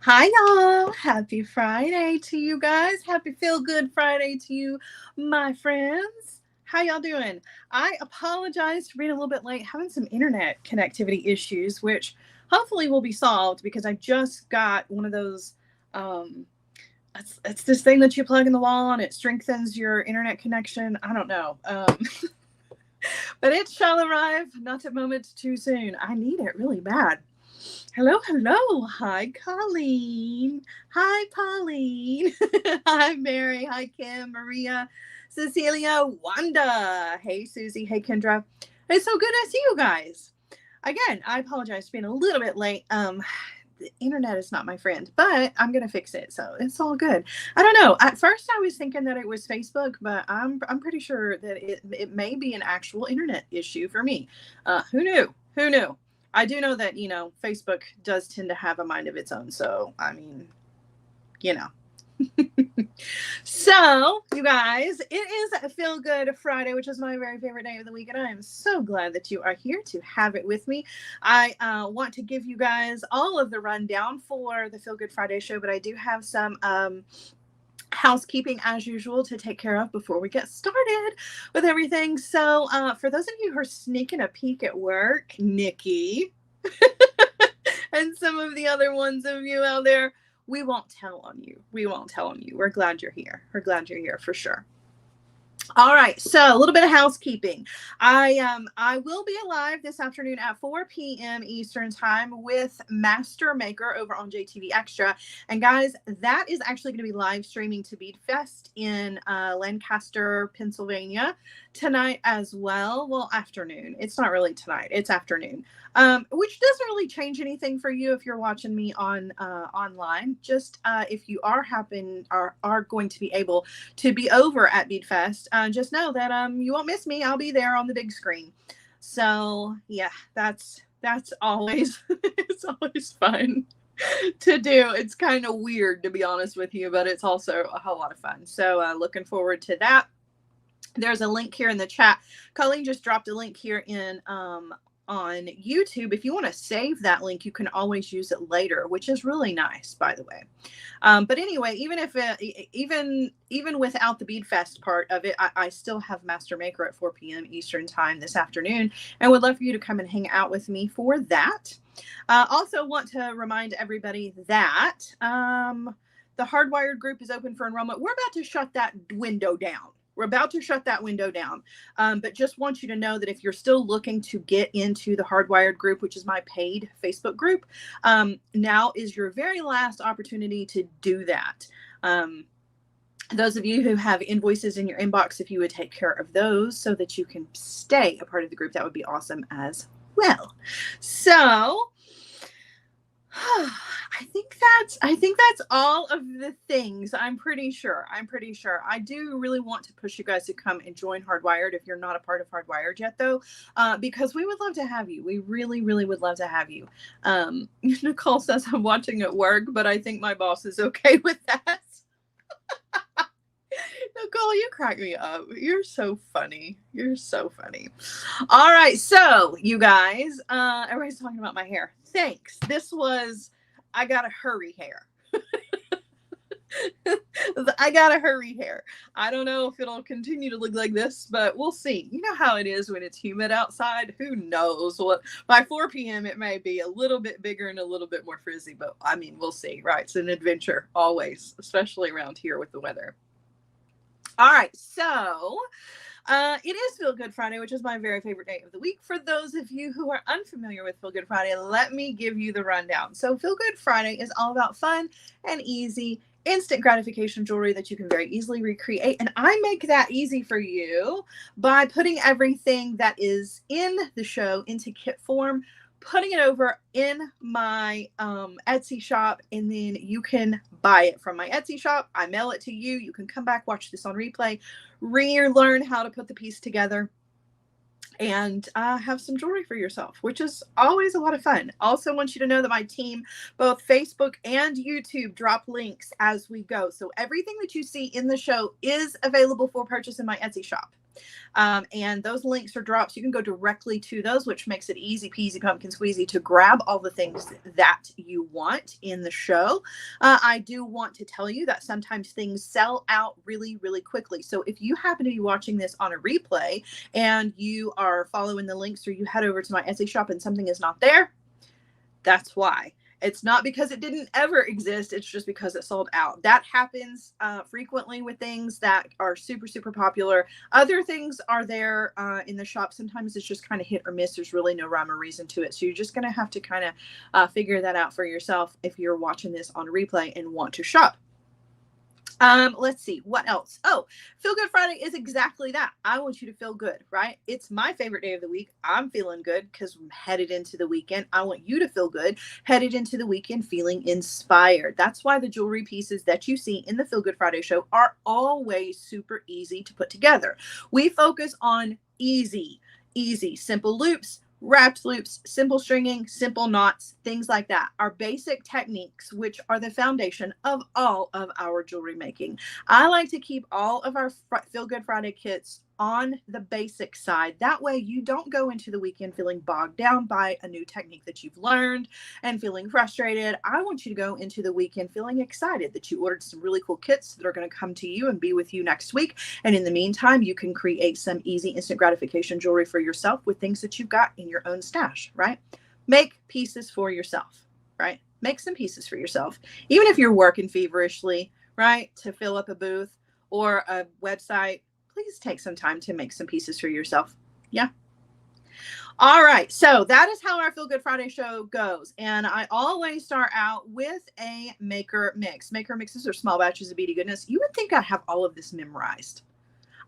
Hi, y'all. Happy Friday to you guys. Happy Feel Good Friday to you, my friends. How y'all doing? I apologize for being a little bit late, having some internet connectivity issues, which hopefully will be solved because I just got one of those. Um, it's this thing that you plug in the wall and it strengthens your internet connection. I don't know. But it shall arrive, not a moment too soon. I need it really bad. Hello, hello. Hi, Colleen. Hi, Pauline. Hi, Mary. Hi, Kim, Maria, Cecilia, Wanda. Hey, Susie. Hey, Kendra. It's so good to see you guys. Again, I apologize for being a little bit late. The internet is not my friend, but I'm gonna fix it, so it's all good. I don't know. At first, I was thinking that it was Facebook, but I'm pretty sure that it may be an actual internet issue for me. Who knew? Who knew? I do know that Facebook does tend to have a mind of its own. So I mean, you know. So, you guys, it is a Feel Good Friday, which is my very favorite day of the week, and I am so glad that you are here to have it with me. I want to give you guys all of the rundown for the Feel Good Friday show, but I do have some housekeeping as usual to take care of before we get started with everything. So, for those of you who are sneaking a peek at work, Nikki, and some of the other ones of you out there, we won't tell on you. We won't tell on you. We're glad you're here. We're glad you're here for sure. All right, so a little bit of housekeeping. I will be live this afternoon at 4 p.m. Eastern time with Master Maker over on JTV Extra. And guys, that is actually going to be live streaming to Bead Fest in Lancaster, Pennsylvania tonight as well. Well, afternoon. It's not really tonight. It's afternoon. Which doesn't really change anything for you if you're watching me on online. Just if you are going to be able to be over at Bead Fest, just know that you won't miss me. I'll be there on the big screen. So yeah, that's always it's always fun to do. It's kind of weird, to be honest with you, but it's also a whole lot of fun. So looking forward to that. There's a link here in the chat. Colleen just dropped a link here in on YouTube. If you want to save that link, you can always use it later, which is really nice, by the way. But anyway, even without the Bead Fest part of it, I still have Master Maker at 4 p.m. Eastern time this afternoon, and would love for you to come and hang out with me for that. Also want to remind everybody that the Hardwired group is open for enrollment. We're about to shut that window down. But just want you to know that if you're still looking to get into the Hardwired group, which is my paid Facebook group, now is your very last opportunity to do that. Those of you who have invoices in your inbox, if you would take care of those so that you can stay a part of the group, that would be awesome as well. So I think that's all of the things. I'm pretty sure. I do really want to push you guys to come and join Hardwired if you're not a part of Hardwired yet, though, because we would love to have you. We really, really would love to have you. Nicole says I'm watching at work, but I think my boss is okay with that. Nicole, you crack me up. You're so funny. All right, so you guys, everybody's talking about my hair. Thanks. I gotta hurry hair. I gotta hurry hair. I don't know if it'll continue to look like this, but we'll see. You know how it is when it's humid outside? Who knows what? By 4 p.m. it may be a little bit bigger and a little bit more frizzy, but I mean, we'll see, right? It's an adventure always, especially around here with the weather. All right, so it is Feel Good Friday, which is my very favorite day of the week. For those of you who are unfamiliar with Feel Good Friday, let me give you the rundown. So Feel Good Friday is all about fun and easy, instant gratification jewelry that you can very easily recreate. And I make that easy for you by putting everything that is in the show into kit form, putting it over in my Etsy shop, and then you can buy it from my Etsy shop. I mail it to you. You can come back, watch this on replay, relearn how to put the piece together, and have some jewelry for yourself, which is always a lot of fun. Also want you to know that my team, both Facebook and YouTube, drop links as we go. So everything that you see in the show is available for purchase in my Etsy shop. And those links or drops, you can go directly to those, which makes it easy peasy pumpkin squeezy to grab all the things that you want in the show. I do want to tell you that sometimes things sell out really, really quickly. So if you happen to be watching this on a replay and you are following the links, or you head over to my Etsy shop and something is not there, that's why. It's not because it didn't ever exist. It's just because it sold out. That happens frequently with things that are super, super popular. Other things are there in the shop. Sometimes it's just kind of hit or miss. There's really no rhyme or reason to it. So you're just going to have to kind of figure that out for yourself if you're watching this on replay and want to shop. Let's see what else. Oh, Feel Good Friday is exactly that. I want you to feel good, right? It's my favorite day of the week. I'm feeling good because I'm headed into the weekend. I want you to feel good, headed into the weekend, feeling inspired. That's why the jewelry pieces that you see in the Feel Good Friday show are always super easy to put together. We focus on easy, simple loops, wrapped loops, simple stringing, simple knots, things like that are basic techniques, which are the foundation of all of our jewelry making. I like to keep all of our Feel Good Friday kits on the basic side. That way you don't go into the weekend feeling bogged down by a new technique that you've learned and feeling frustrated. I want you to go into the weekend feeling excited that you ordered some really cool kits that are going to come to you and be with you next week. And in the meantime, you can create some easy instant gratification jewelry for yourself with things that you've got in your own stash, right? Make pieces for yourself, right? Make some pieces for yourself. Even if you're working feverishly, right, to fill up a booth or a website, please take some time to make some pieces for yourself. Yeah. All right. So that is how our Feel Good Friday show goes. And I always start out with a maker mix. Maker mixes are small batches of beady goodness. You would think I have all of this memorized.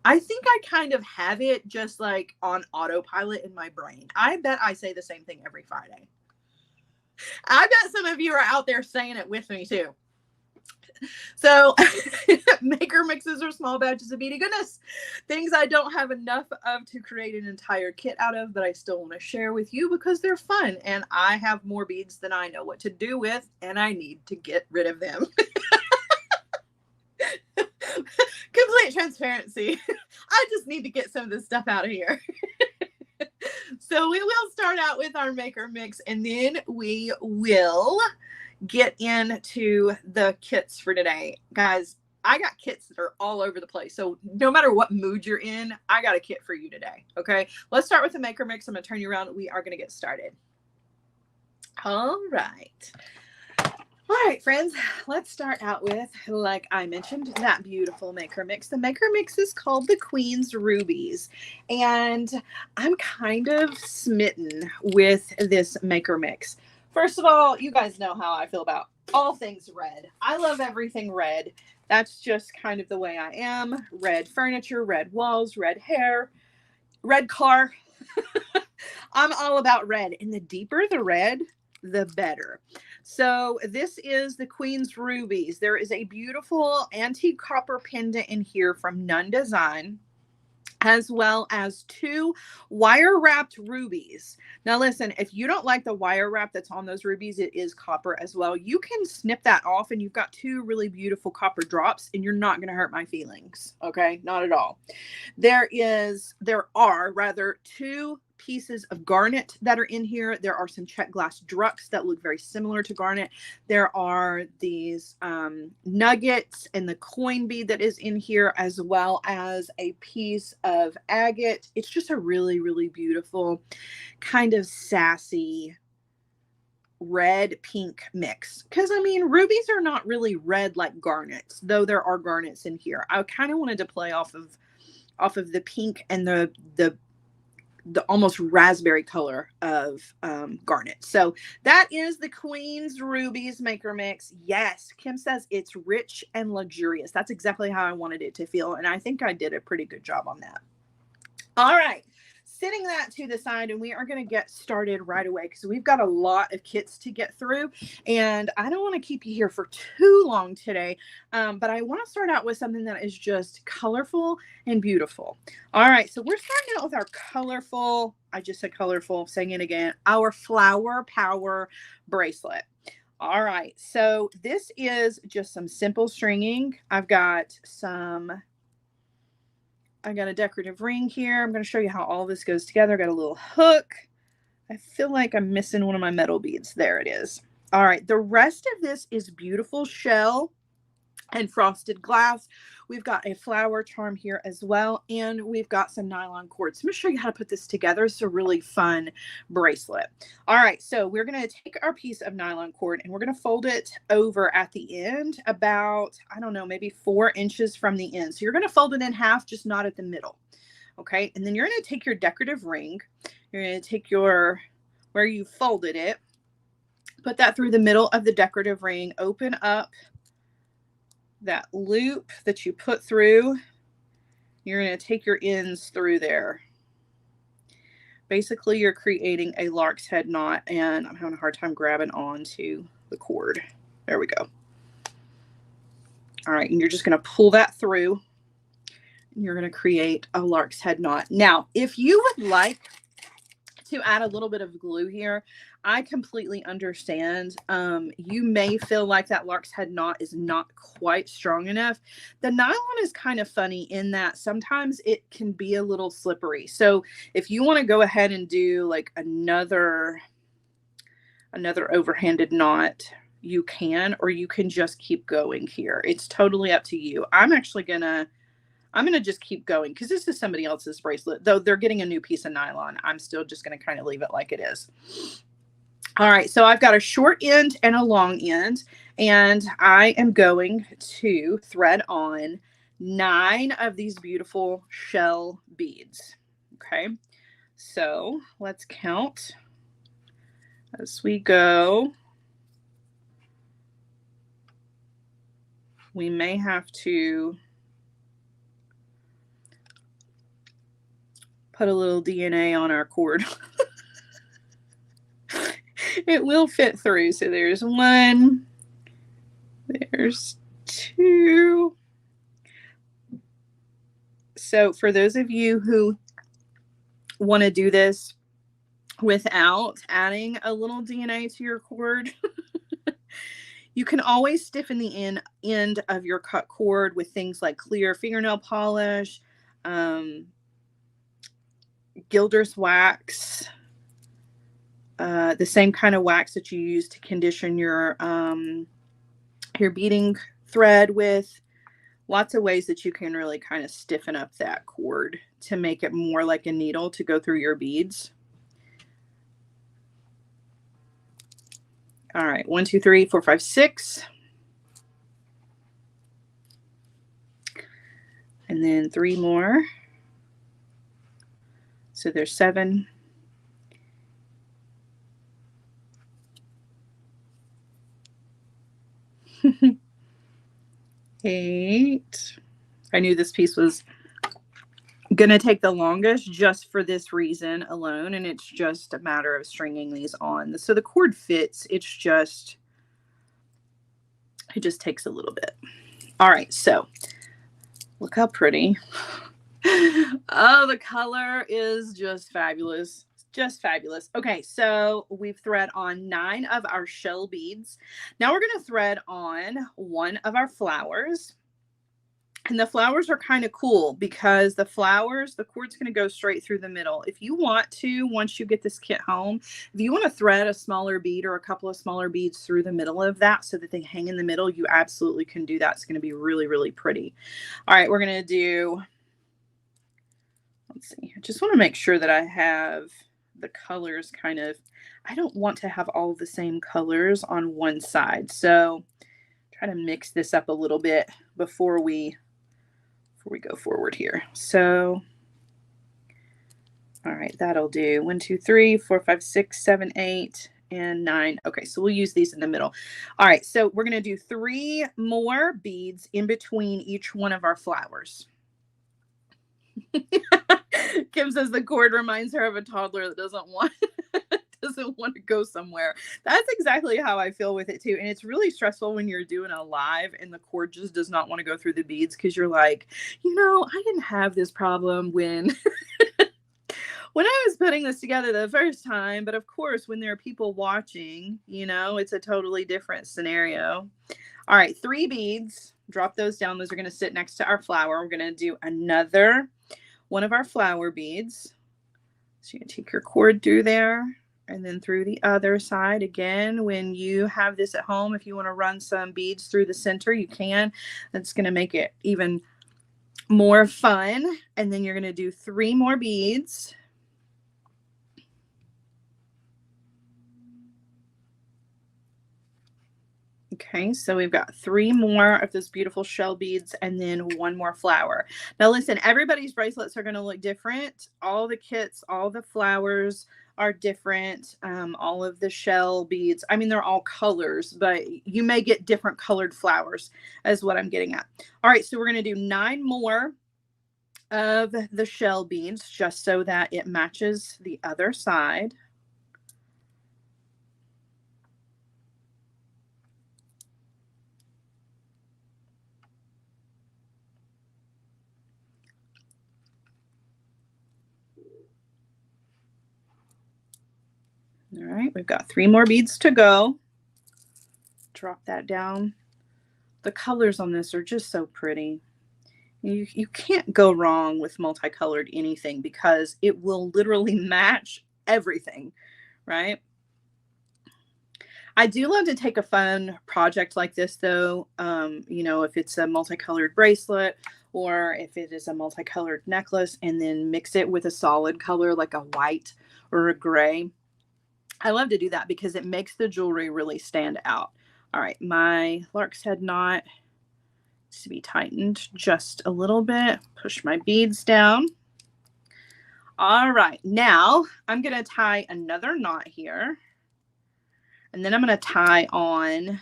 I think I kind of have it just like on autopilot in my brain. I bet I say the same thing every Friday. I bet some of you are out there saying it with me too. So maker mixes are small batches of beady goodness, things I don't have enough of to create an entire kit out of, but I still want to share with you because they're fun and I have more beads than I know what to do with and I need to get rid of them. Complete transparency. I just need to get some of this stuff out of here. So we will start out with our maker mix and then we will get into the kits for today. Guys, I got kits that are all over the place. So no matter what mood you're in, I got a kit for you today. Okay, let's start with the maker mix. I'm going to turn you around. We are going to get started. All right. All right, friends, let's start out with, like I mentioned, that beautiful maker mix. The maker mix is called the Queen's Rubies, and I'm kind of smitten with this maker mix. First of all, you guys know how I feel about all things red. I love everything red. That's just kind of the way I am. Red furniture, red walls, red hair, red car. I'm all about red, and the deeper the red, the better. So this is the Queen's Rubies. There is a beautiful antique copper pendant in here from Nunn Design, as well as 2 wire wrapped rubies. Now listen, if you don't like the wire wrap that's on those rubies, it is copper as well. You can snip that off and you've got 2 really beautiful copper drops and you're not going to hurt my feelings. Okay, not at all. There are rather 2 pieces of garnet that are in here. There are some check glass drucks that look very similar to garnet. There are these nuggets and the coin bead that is in here, as well as a piece of agate. It's just a really, really beautiful, kind of sassy red pink mix, because I mean rubies are not really red like garnets, though there are garnets in here. I kind of wanted to play off of the pink and the almost raspberry color of garnet. So that is the Queen's Rubies maker mix. Yes, Kim says it's rich and luxurious. That's exactly how I wanted it to feel, and I think I did a pretty good job on that. All right, setting that to the side, and we are going to get started right away because we've got a lot of kits to get through, and I don't want to keep you here for too long today, but I want to start out with something that is just colorful and beautiful. All right, so we're starting out with our colorful, I just said colorful, saying it again, our Flower Power bracelet. All right, so this is just some simple stringing. I've got some I got a decorative ring here. I'm going to show you how all this goes together. I got a little hook. I feel like I'm missing one of my metal beads. There it is. All right. The rest of this is beautiful shell and frosted glass. We've got a flower charm here as well, and we've got some nylon cords. I'm going to show you how to put this together. It's a really fun bracelet. All right, so we're going to take our piece of nylon cord and we're going to fold it over at the end about, I don't know, maybe 4 inches from the end. So you're going to fold it in half, just not at the middle. Okay, and then you're going to take your decorative ring. You're going to take your, where you folded it, put that through the middle of the decorative ring, open up that loop that you put through. You're going to take your ends through there. Basically, you're creating a lark's head knot, and I'm having a hard time grabbing onto the cord. There we go. All right, and you're just going to pull that through. And you're going to create a lark's head knot. Now, if you would like to add a little bit of glue here, I completely understand. You may feel like that lark's head knot is not quite strong enough. The nylon is kind of funny in that sometimes it can be a little slippery. So if you want to go ahead and do like another overhanded knot, you can, or you can just keep going here. It's totally up to you. I'm going to just keep going because this is somebody else's bracelet. Though they're getting a new piece of nylon, I'm still just going to kind of leave it like it is. All right, so I've got a short end and a long end, and I am going to thread on 9 of these beautiful shell beads. Okay, so let's count as we go. We may have to put a little DNA on our cord. It will fit through. So there's 1, there's 2. So for those of you who want to do this without adding a little DNA to your cord, you can always stiffen the end of your cut cord with things like clear fingernail polish, Gilder's wax, the same kind of wax that you use to condition your beading thread with. Lots of ways that you can really kind of stiffen up that cord to make it more like a needle to go through your beads. All right, 1, 2, 3, 4, 5, 6. And then 3 more. So there's 7. 8. I knew this piece was going to take the longest just for this reason alone, and it's just a matter of stringing these on. So the cord fits, it just takes a little bit. All right, so look how pretty. Oh, the color is just fabulous. Just fabulous. Okay, so we've thread on 9 of our shell beads. Now we're going to thread on 1 of our flowers. And the flowers are kind of cool because the cord's going to go straight through the middle. If you want to, once you get this kit home, if you want to thread a smaller bead or a couple of smaller beads through the middle of that so that they hang in the middle, you absolutely can do that. It's going to be really, really pretty. All right, we're going to do, let's see, I just want to make sure that I have the colors kind of, I don't want to have all the same colors on one side. So try to mix this up a little bit before we go forward here. So, all right, that'll do 1, 2, 3, 4, 5, 6, 7, 8, and 9. Okay, so we'll use these in the middle. All right, so we're going to do 3 more beads in between each one of our flowers. Kim says the cord reminds her of a toddler that doesn't want to go somewhere. That's exactly how I feel with it too. And it's really stressful when you're doing a live and the cord just does not want to go through the beads because you're like, I didn't have this problem when when I was putting this together the first time. But of course, when there are people watching, it's a totally different scenario. All right, 3 beads. Drop those down. Those are going to sit next to our flower. We're going to do another one of our flower beads. So you're going to take your cord through there and then through the other side. Again, when you have this at home, if you want to run some beads through the center, you can. That's going to make it even more fun. And then you're going to do 3 more beads. Okay, so we've got 3 more of those beautiful shell beads and then 1 more flower. Now listen, everybody's bracelets are going to look different. All the kits, all the flowers are different. All of the shell beads, I mean, they're all colors, but you may get different colored flowers is what I'm getting at. All right, so we're going to do 9 more of the shell beads just so that it matches the other side. All right, we've got 3 more beads to go. Drop that down. The colors on this are just so pretty. You can't go wrong with multicolored anything because it will literally match everything, right? I do love to take a fun project like this though. You know, if it's a multicolored bracelet or if it is a multicolored necklace and then mix it with a solid color like a white or a gray. I love to do that because it makes the jewelry really stand out. All right, my lark's head knot needs to be tightened just a little bit. Push my beads down. All right, now I'm going to tie another knot here. And then I'm going to tie on,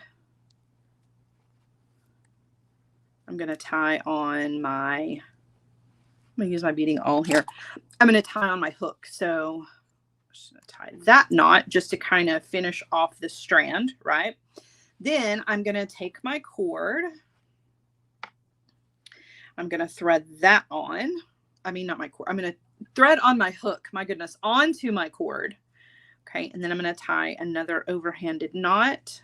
I'm going to use my beading awl here. I'm going to tie on my hook. So I'm just going to tie that knot just to kind of finish off the strand, right? Then I'm going to take my cord. I'm going to thread that on. I mean, not my cord. I'm going to thread on my hook, my goodness, onto my cord. Okay, and then I'm going to tie another overhanded knot.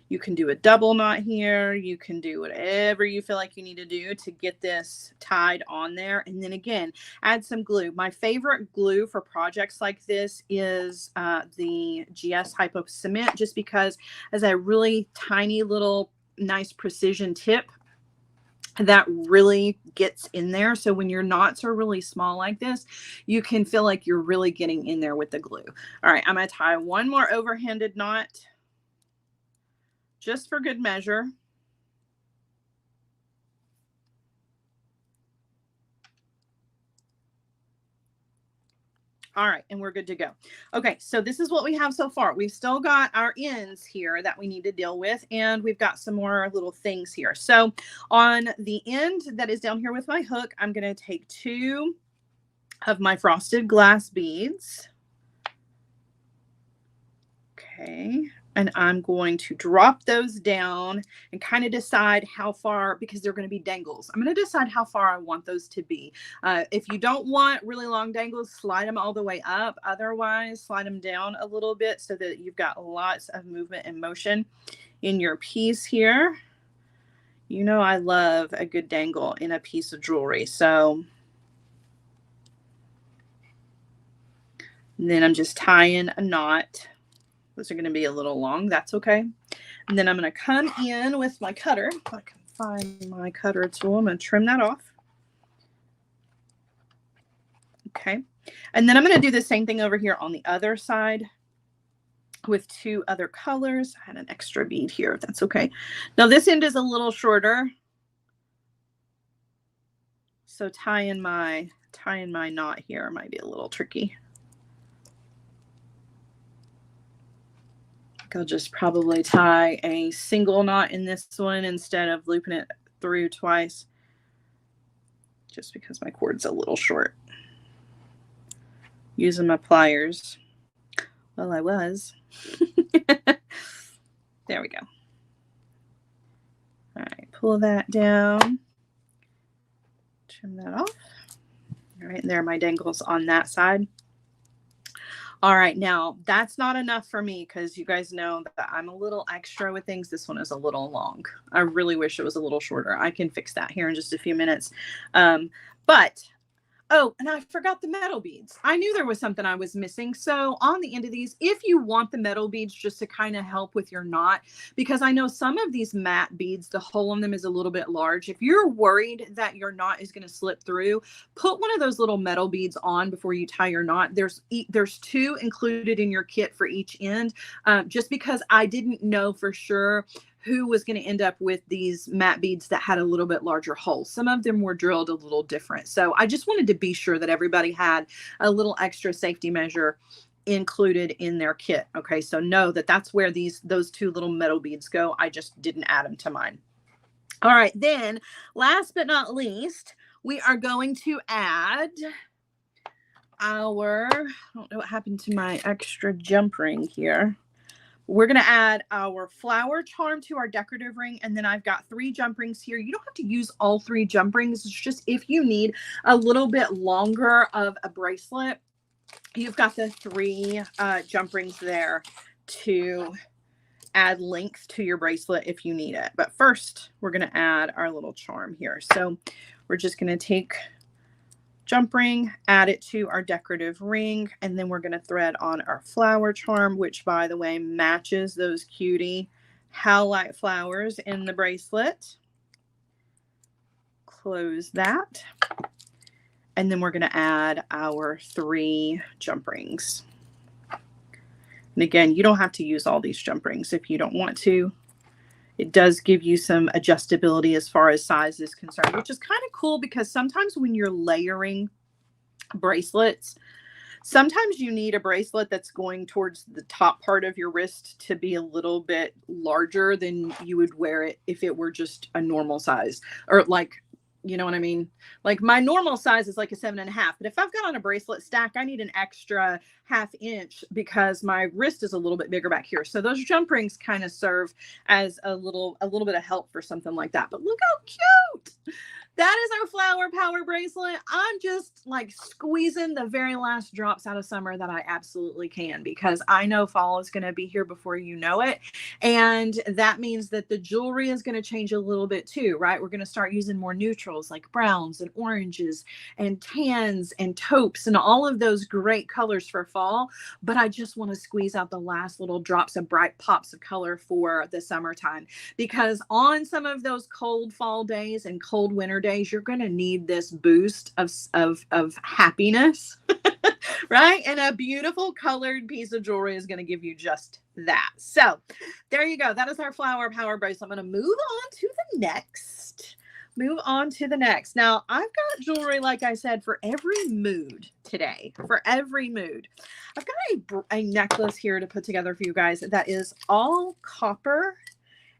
You can do a double knot here. You can do whatever you feel like you need to do to get this tied on there. And then again, add some glue. My favorite glue for projects like this is the GS Hypo Cement, just because as a really tiny little nice precision tip, that really gets in there. So when your knots are really small like this, you can feel like you're really getting in there with the glue. All right, I'm going to tie 1 more overhanded knot just for good measure. All right, and we're good to go. Okay, so this is what we have so far. We've still got our ends here that we need to deal with, and we've got some more little things here. So on the end that is down here with my hook, I'm going to take 2 of my frosted glass beads. Okay, and I'm going to drop those down and kind of decide how far, because they're going to be dangles. I'm going to decide how far I want those to be. If you don't want really long dangles, slide them all the way up. Otherwise, slide them down a little bit so that you've got lots of movement and motion in your piece here. You know, I love a good dangle in a piece of jewelry. So then I'm just tying a knot. Those are going to be a little long. That's okay. And then I'm going to come in with my cutter. If I can find my cutter tool, I'm going to trim that off. Okay. And then I'm going to do the same thing over here on the other side with 2 other colors. I had an extra bead here, if that's okay. Now this end is a little shorter. So tying my knot here might be a little tricky. I'll just probably tie a single knot in this one instead of looping it through twice, just because my cord's a little short. Using my pliers. Well, I was. There we go. All right, pull that down. Trim that off. All right, and there are my dangles on that side. All right, now that's not enough for me because you guys know that I'm a little extra with things. This one is a little long. I really wish it was a little shorter. I can fix that here in just a few minutes. But oh, and I forgot the metal beads. I knew there was something I was missing. So on the end of these, if you want the metal beads just to kind of help with your knot, because I know some of these matte beads, the hole in them is a little bit large. If you're worried that your knot is going to slip through, put one of those little metal beads on before you tie your knot. There's 2 included in your kit for each end, just because I didn't know for sure who was going to end up with these matte beads that had a little bit larger hole. Some of them were drilled a little different. So I just wanted to be sure that everybody had a little extra safety measure included in their kit. Okay, so know that that's where those 2 little metal beads go. I just didn't add them to mine. All right, then last but not least, we are going to add our, I don't know what happened to my extra jump ring here. We're going to add our flower charm to our decorative ring. And then I've got 3 jump rings here. You don't have to use all 3 jump rings. It's just if you need a little bit longer of a bracelet, you've got the 3 jump rings there to add length to your bracelet if you need it. But first, we're going to add our little charm here. So we're just going to take jump ring, add it to our decorative ring, and then we're going to thread on our flower charm, which by the way matches those cutie howlite flowers in the bracelet. Close that, and then we're going to add our 3 jump rings. And again, you don't have to use all these jump rings if you don't want to. It does give you some adjustability as far as size is concerned, which is kind of cool because sometimes when you're layering bracelets, sometimes you need a bracelet that's going towards the top part of your wrist to be a little bit larger than you would wear it if it were just a normal size, or like, you know what I mean? Like my normal size is like a 7.5, but if I've got on a bracelet stack, I need an extra ½ inch because my wrist is a little bit bigger back here. So those jump rings kind of serve as a little bit of help for something like that. But look how cute. That is our flower power bracelet. I'm just like squeezing the very last drops out of summer that I absolutely can, because I know fall is going to be here before you know it. And that means that the jewelry is going to change a little bit too, right? We're going to start using more neutrals like browns and oranges and tans and taupes and all of those great colors for fall. But I just want to squeeze out the last little drops of bright pops of color for the summertime, because on some of those cold fall days and cold winter days, you're going to need this boost of happiness, right? And a beautiful colored piece of jewelry is going to give you just that. So there you go. That is our flower power bracelet. I'm going to move on to the next. Now, I've got jewelry, like I said, for every mood today, for every mood. I've got a necklace here to put together for you guys that is all copper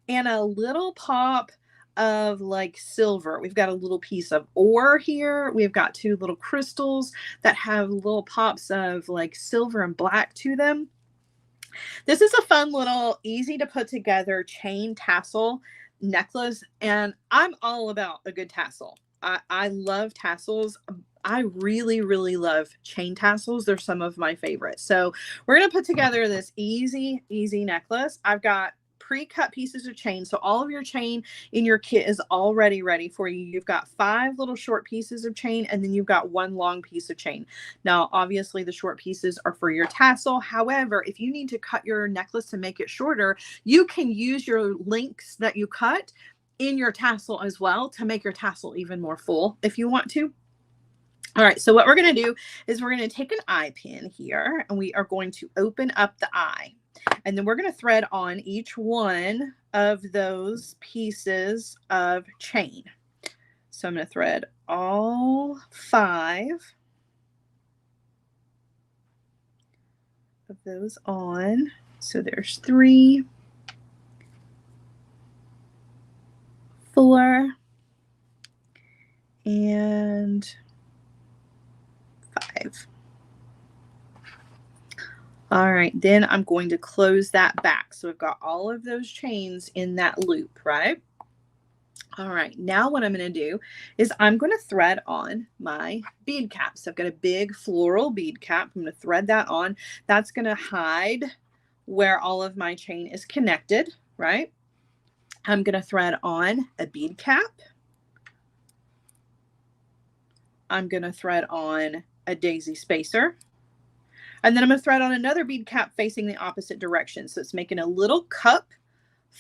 and a little pop of like silver. We've got a little piece of ore here. We've got 2 little crystals that have little pops of like silver and black to them. This is a fun little easy to put together chain tassel necklace, and I'm all about a good tassel. I love tassels. I really, really love chain tassels. They're some of my favorites. So we're going to put together this easy necklace. I've got pre-cut pieces of chain. So all of your chain in your kit is already ready for you. You've got 5 little short pieces of chain, and then you've got 1 long piece of chain. Now, obviously the short pieces are for your tassel. However, if you need to cut your necklace to make it shorter, you can use your links that you cut in your tassel as well to make your tassel even more full if you want to. All right, so what we're going to do is we're going to take an eye pin here, and we are going to open up the eye. And then we're going to thread on each one of those pieces of chain. So I'm going to thread all 5 of those on. So there's 3, 4, and 5. All right, then I'm going to close that back. So I've got all of those chains in that loop, right? All right, now what I'm going to do is I'm going to thread on my bead cap. So I've got a big floral bead cap. I'm going to thread that on. That's going to hide where all of my chain is connected, right? I'm going to thread on a bead cap. I'm going to thread on a daisy spacer. And then I'm going to thread on another bead cap facing the opposite direction. So it's making a little cup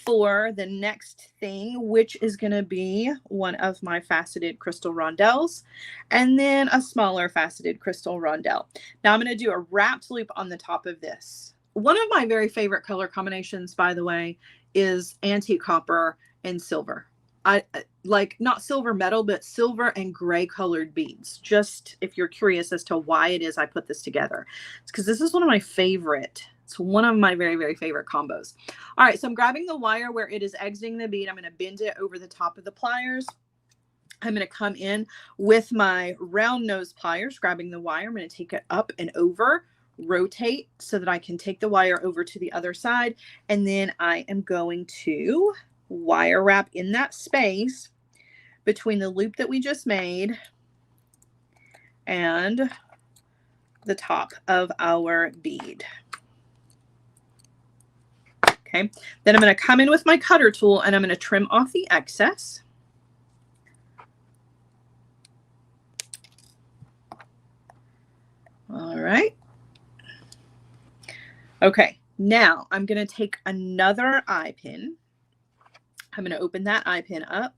for the next thing, which is going to be one of my faceted crystal rondelles, and then a smaller faceted crystal rondelle. Now I'm going to do a wrapped loop on the top of this. One of my very favorite color combinations, by the way, is antique copper and silver. I like not silver metal, but silver and gray colored beads. Just if you're curious as to why it is I put this together, it's because this is one of my favorite. It's one of my very, very favorite combos. All right, so I'm grabbing the wire where it is exiting the bead. I'm going to bend it over the top of the pliers. I'm going to come in with my round nose pliers, grabbing the wire. I'm going to take it up and over, rotate so that I can take the wire over to the other side. And then I am going to wire wrap in that space between the loop that we just made and the top of our bead. Okay, then I'm going to come in with my cutter tool and I'm going to trim off the excess. All right. Okay, now I'm going to take another eye pin. I'm going to open that eye pin up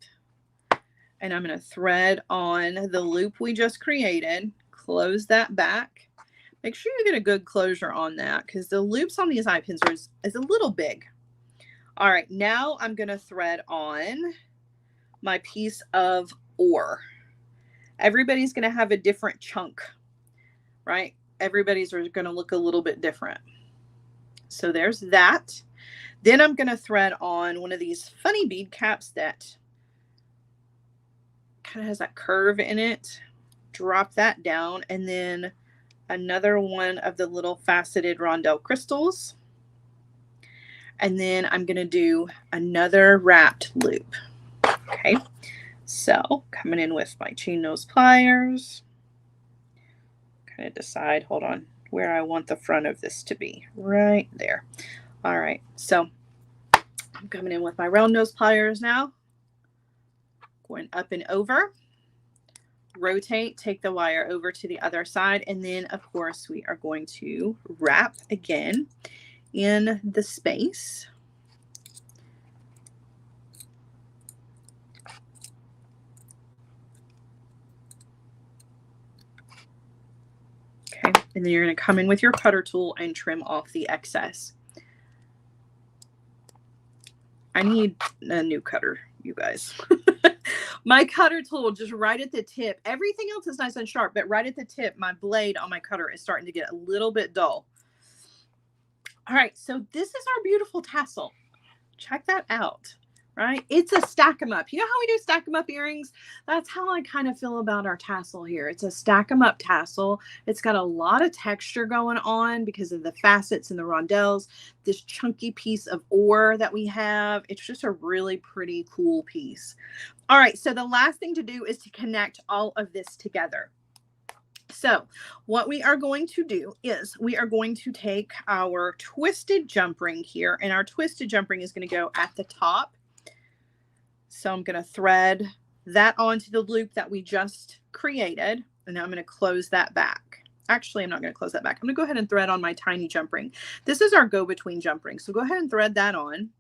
and I'm going to thread on the loop we just created, close that back. Make sure you get a good closure on that because the loops on these eye pins is a little big. All right, now I'm going to thread on my piece of ore. Everybody's going to have a different chunk, right? Everybody's are going to look a little bit different. So there's that. Then I'm going to thread on one of these funny bead caps that kind of has that curve in it. Drop that down and then another one of the little faceted rondelle crystals. And then I'm going to do another wrapped loop. Okay, so coming in with my chain nose pliers, kind of decide, hold on, where I want the front of this to be, right there. All right, so I'm coming in with my round nose pliers now, going up and over, rotate, take the wire over to the other side, and then of course we are going to wrap again in the space. Okay, and then you're going to come in with your cutter tool and trim off the excess. I need a new cutter, you guys. My cutter tool just right at the tip. Everything else is nice and sharp, but right at the tip, my blade on my cutter is starting to get a little bit dull. All right, so this is our beautiful tassel. Check that out, right? It's a stack 'em up. You know how we do stack 'em up earrings? That's how I kind of feel about our tassel here. It's a stack 'em up tassel. It's got a lot of texture going on because of the facets and the rondelles, this chunky piece of ore that we have. It's just a really pretty cool piece. All right, so the last thing to do is to connect all of this together. So what we are going to do is we are going to take our twisted jump ring here, and our twisted jump ring is going to go at the top. So I'm going to thread that onto the loop that we just created, and now I'm going to close that back. Actually, I'm not going to close that back. I'm going to go ahead and thread on my tiny jump ring. This is our go-between jump ring. So go ahead and thread that on,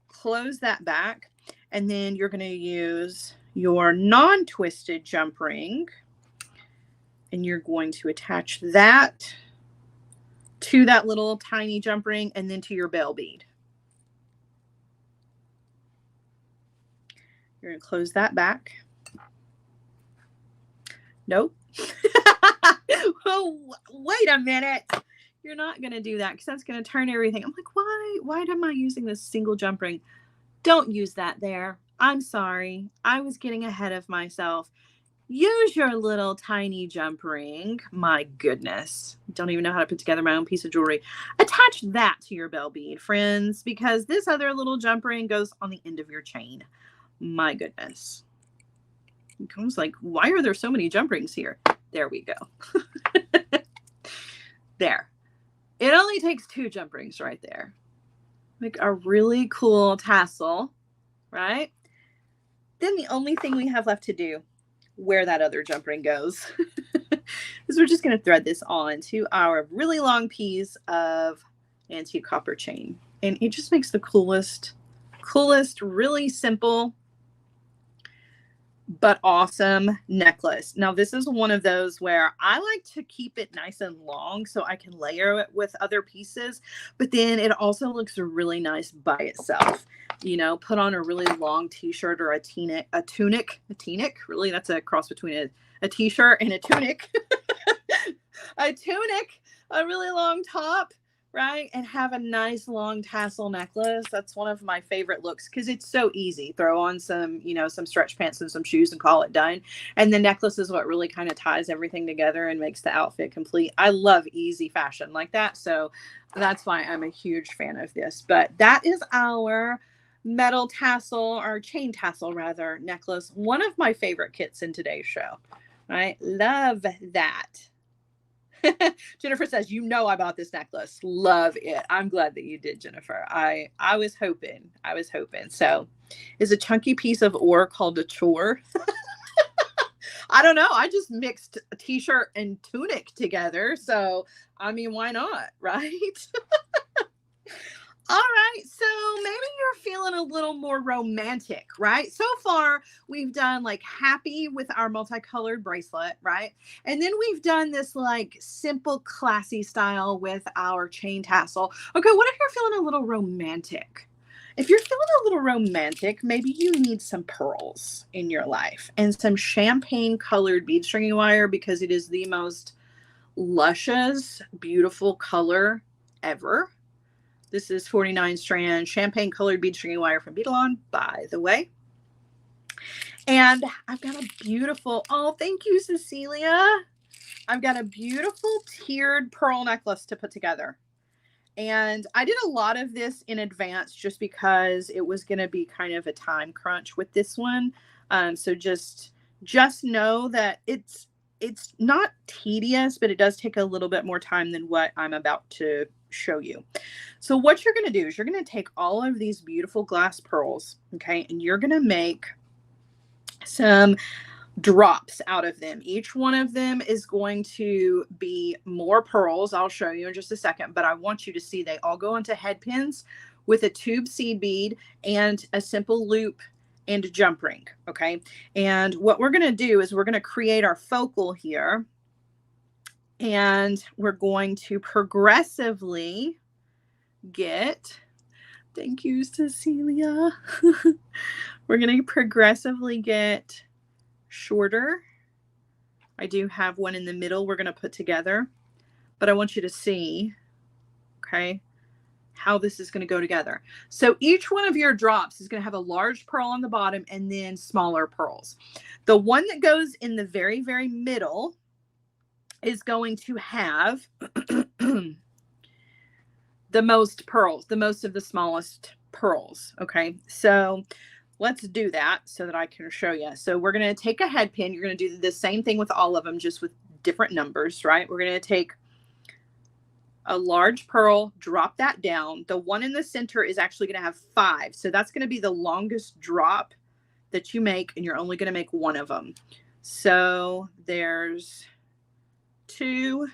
close that back, and then you're going to use your non-twisted jump ring, and you're going to attach that to that little tiny jump ring and then to your bell bead. You're going to close that back. Nope. Oh, wait a minute. You're not going to do that because that's going to turn everything. I'm like, why am I using this single jump ring? Don't use that there. I'm sorry. I was getting ahead of myself. Use your little tiny jump ring. My goodness. Don't even know how to put together my own piece of jewelry. Attach that to your bell bead, friends, because this other little jump ring goes on the end of your chain. My goodness. I was like, why are there so many jump rings here? There we go. There. It only takes 2 jump rings right there. Like a really cool tassel, right? Then the only thing we have left to do, where that other jump ring goes, is we're just going to thread this on to our really long piece of antique copper chain. And it just makes the coolest, really simple, but awesome necklace. Now, this is one of those where I like to keep it nice and long so I can layer it with other pieces, but then it also looks really nice by itself. You know, put on a really long t-shirt or a tunic. Really, that's a cross between a t-shirt and a tunic. A tunic, a really long top, right? And have a nice long tassel necklace. That's one of my favorite looks because it's so easy. Throw on some, you know, some stretch pants and some shoes and call it done. And the necklace is what really kind of ties everything together and makes the outfit complete. I love easy fashion like that. So that's why I'm a huge fan of this. But that is our metal tassel, or chain tassel rather, necklace. One of my favorite kits in today's show. I love that. Jennifer says, you know, I bought this necklace. Love it. I'm glad that you did, Jennifer. I was hoping. So is a chunky piece of ore called a chore? I don't know. I just mixed a t-shirt and tunic together. So, I mean, why not? Right? All right, so maybe you're feeling a little more romantic, right? So far, we've done like happy with our multicolored bracelet, right? And then we've done this like simple, classy style with our chain tassel. Okay, what if you're feeling a little romantic? If you're feeling a little romantic, maybe you need some pearls in your life and some champagne colored bead stringing wire because it is the most luscious, beautiful color ever. This is 49 strand champagne colored bead stringing wire from Vitral, by the way. And I've got a beautiful, oh, thank you, Cecilia. I've got a beautiful tiered pearl necklace to put together. And I did a lot of this in advance just because it was going to be kind of a time crunch with this one. So just know that it's not tedious, but it does take a little bit more time than what I'm about to show you. So what you're going to do is you're going to take all of these beautiful glass pearls, okay, and you're going to make some drops out of them. Each one of them is going to be more pearls. I'll show you in just a second, but I want you to see they all go into head pins with a tube seed bead and a simple loop and a jump ring, okay? And what we're going to do is we're going to create our focal here, and we're going to progressively get, thank you, Cecilia. We're going to progressively get shorter. I do have one in the middle we're going to put together, but I want you to see, okay, how this is going to go together. So each one of your drops is going to have a large pearl on the bottom and then smaller pearls. The one that goes in the very, very middle is going to have the most pearls, the most of the smallest pearls. Okay, so let's do that so that I can show you. So we're going to take a head pin. You're going to do the same thing with all of them, just with different numbers, right? We're going to take a large pearl, drop that down. The one in the center is actually going to have 5. So that's going to be the longest drop that you make, and you're only going to make one of them. So there's 2,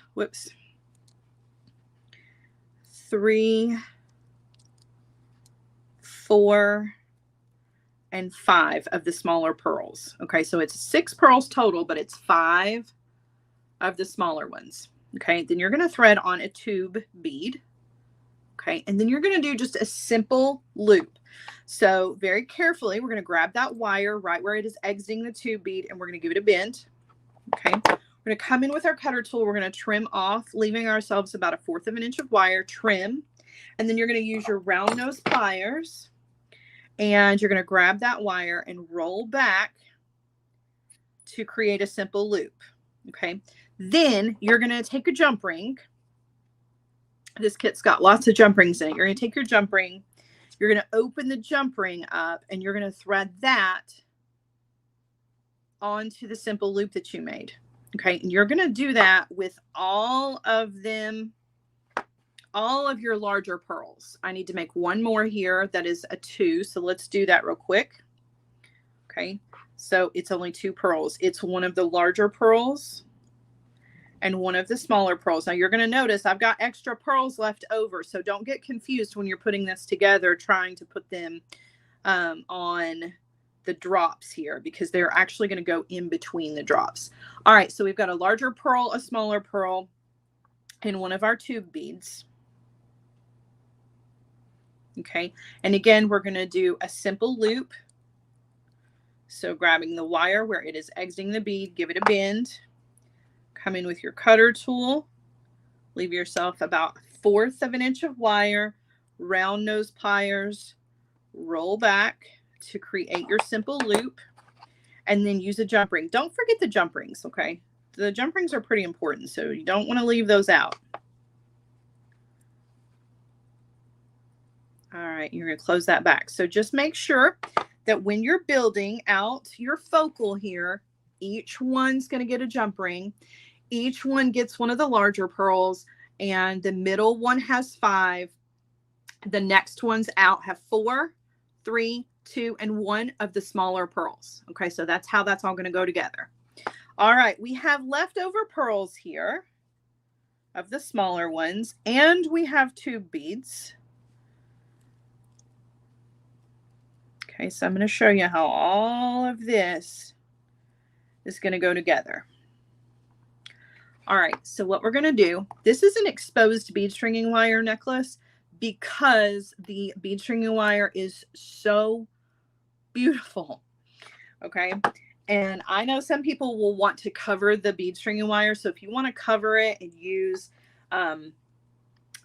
3, 4, and 5 of the smaller pearls. Okay, so it's 6 pearls total, but it's 5 of the smaller ones. Okay, then you're going to thread on a tube bead. Okay, and then you're going to do just a simple loop. So very carefully, we're going to grab that wire right where it is exiting the tube bead, and we're going to give it a bend. Okay, we're going to come in with our cutter tool. We're going to trim off, leaving ourselves about 1/4 of an inch of wire, trim, and then you're going to use your round nose pliers, and you're going to grab that wire and roll back to create a simple loop. Okay, then you're going to take a jump ring. This kit's got lots of jump rings in it. You're going to take your jump ring You're going to open the jump ring up and you're going to thread that onto the simple loop that you made. Okay, and you're going to do that with all of them, all of your larger pearls. I need to make one more here that is a 2, so let's do that real quick. Okay, so it's only 2 pearls. It's one of the larger pearls and one of the smaller pearls. Now you're going to notice I've got extra pearls left over, so don't get confused when you're putting this together trying to put them on the drops here, because they're actually going to go in between the drops. All right, so we've got a larger pearl, a smaller pearl, and one of our tube beads. Okay, and again, we're going to do a simple loop. So grabbing the wire where it is exiting the bead, give it a bend, come in with your cutter tool, leave yourself about 1/4 of an inch of wire, round nose pliers, roll back to create your simple loop, and then use a jump ring. Don't forget the jump rings, okay? The jump rings are pretty important, so you don't want to leave those out. All right, you're going to close that back. So just make sure that when you're building out your focal here, each one's going to get a jump ring. Each one gets one of the larger pearls, and the middle one has 5. The next ones out have 4, 3, 2, and 1 of the smaller pearls. Okay, so that's how that's all going to go together. All right, we have leftover pearls here of the smaller ones, and we have tube beads. Okay, so I'm going to show you how all of this is going to go together. All right, so what we're going to do, this is an exposed bead stringing wire necklace because the bead stringing wire is so beautiful. Okay, and I know some people will want to cover the bead stringing wire, so if you want to cover it and use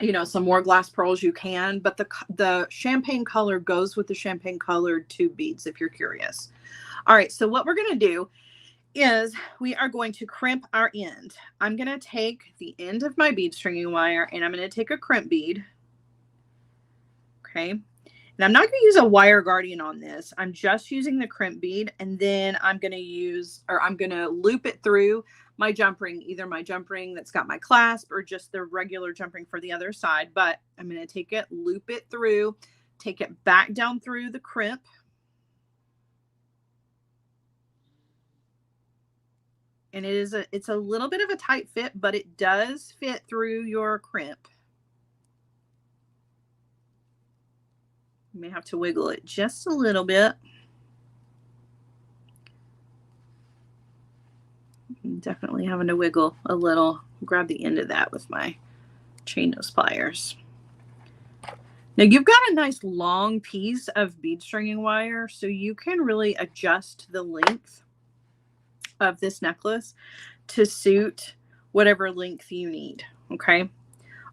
you know, some more glass pearls, you can, but the champagne color goes with the champagne colored tube beads if you're curious. All right, so what we're going to do is we are going to crimp our end. I'm going to take the end of my bead stringing wire and I'm going to take a crimp bead. Okay, and I'm not going to use a wire guardian on this. I'm just using the crimp bead, and then I'm going to loop it through my jump ring, either my jump ring that's got my clasp or just the regular jump ring for the other side. But I'm going to take it, loop it through, take it back down through the crimp. And it's a little bit of a tight fit, but it does fit through your crimp. You may have to wiggle it just a little bit. Definitely having to wiggle a little. Grab the end of that with my chain nose pliers. Now you've got a nice long piece of bead stringing wire, so you can really adjust the length of this necklace to suit whatever length you need. Okay.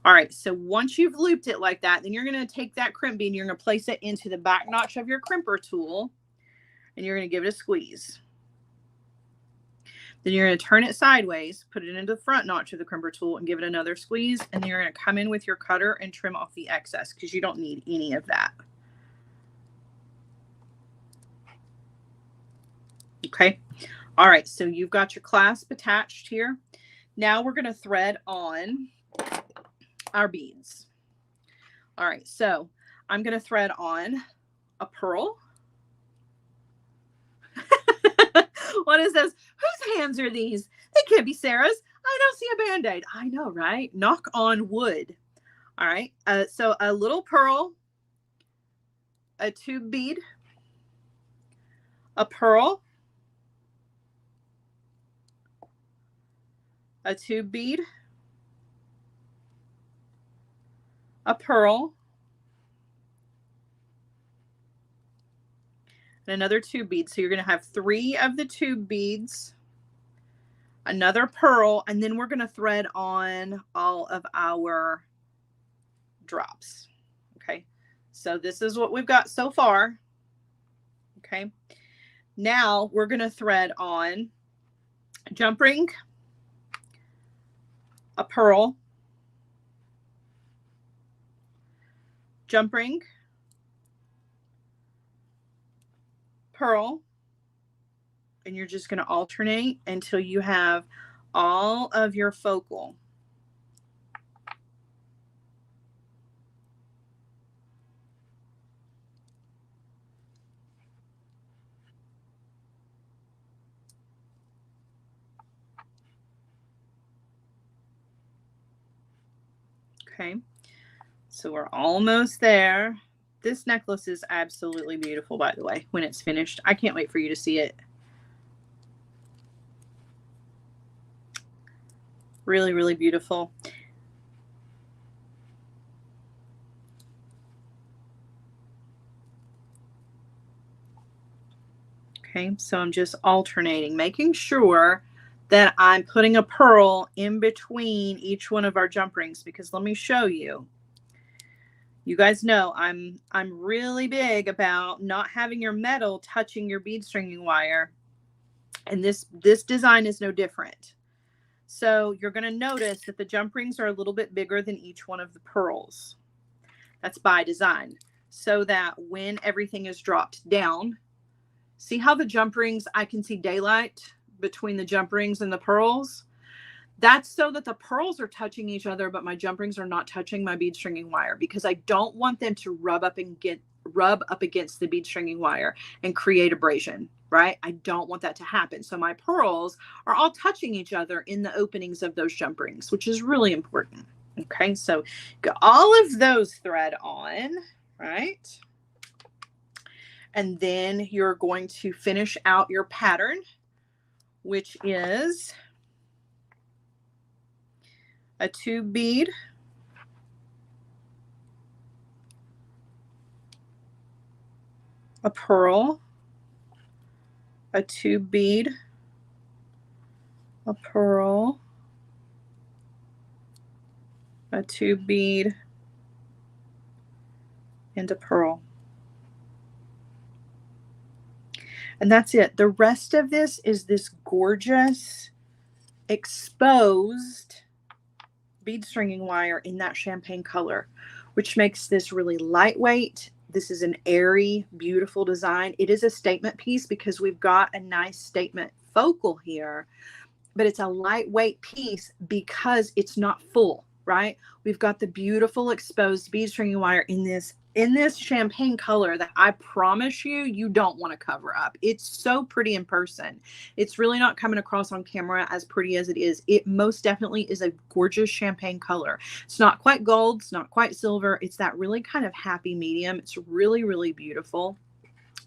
All right. So once you've looped it like that, then you're going to take that crimp bead and you're going to place it into the back notch of your crimper tool, and you're going to give it a squeeze. Then you're going to turn it sideways, put it into the front notch of the crimper tool and give it another squeeze. And then you're going to come in with your cutter and trim off the excess because you don't need any of that. Okay. All right. So you've got your clasp attached here. Now we're going to thread on our beads. All right. So I'm going to thread on a pearl. What is this? Whose hands are these? They can't be Sarah's. I don't see a Band-Aid. I know, right? Knock on wood. All right. So a little pearl, a tube bead, a pearl, a tube bead, a pearl, and another tube bead. So you're going to have 3 of the tube beads, another pearl, and then we're going to thread on all of our drops. Okay. So this is what we've got so far. Okay. Now we're going to thread on a jump ring, a pearl, jump ring, pearl, and you're just going to alternate until you have all of your focal. Okay, so we're almost there. This necklace is absolutely beautiful, by the way, when it's finished. I can't wait for you to see it. Really, really beautiful. Okay, so I'm just alternating, making sure that I'm putting a pearl in between each one of our jump rings, because let me show you. You guys know I'm really big about not having your metal touching your bead stringing wire. And this design is no different. So you're going to notice that the jump rings are a little bit bigger than each one of the pearls. That's by design, so that when everything is dropped down, see how the jump rings, I can see daylight between the jump rings and the pearls? That's so that the pearls are touching each other, but my jump rings are not touching my bead stringing wire, because I don't want them to rub up against the bead stringing wire and create abrasion, right? I don't want that to happen. So my pearls are all touching each other in the openings of those jump rings, which is really important. Okay, so got all of those thread on, right? And then you're going to finish out your pattern, which is a tube bead, a pearl, a tube bead, a pearl, a tube bead, and a pearl. And that's it. The rest of this is this gorgeous exposed bead stringing wire in that champagne color, which makes this really lightweight. This is an airy, beautiful design. It is a statement piece because we've got a nice statement focal here, but it's a lightweight piece because it's not full, right? We've got the beautiful exposed bead stringing wire in this champagne color that I promise you don't want to cover up. It's so pretty in person. It's really not coming across on camera as pretty as it is. It most definitely is a gorgeous champagne color. It's not quite gold, it's not quite silver. It's that really kind of happy medium. It's really, really beautiful.